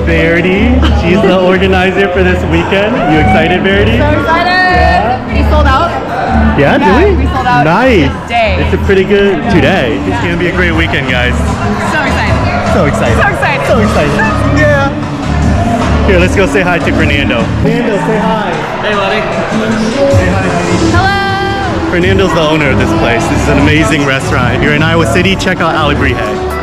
Verity. She's the organizer for this weekend. You excited, Verity? So excited! Yeah. We sold out. Yeah, do we? We sold out. Nice. Today. It's a pretty good today. It's gonna be a great weekend, guys. So excited. So excited. So excited. So excited. Yeah. Here, let's go say hi to Fernando. Fernando, say hi. Hey, buddy. Say hi, honey. Hello. Fernando's the owner of this place. This is an amazing restaurant. If you're in Iowa City, check out Alebrije.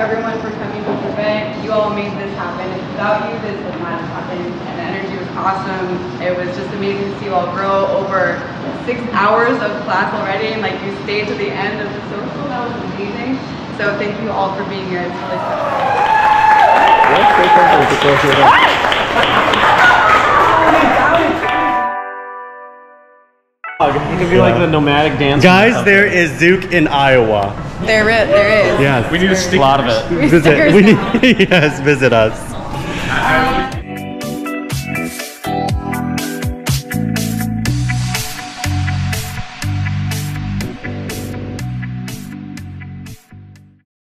Everyone for coming to this event. You all made this happen. Without you, this would not have happened. And the energy was awesome. It was just amazing to see you all grow over 6 hours of class already, and like you stayed to the end of the social. That was amazing. So thank you all for being here. It's really special. It could be like the nomadic dance. Guys, there is Zouk in Iowa. There is. Yes. We need a lot of it. Visit. Yes, visit us.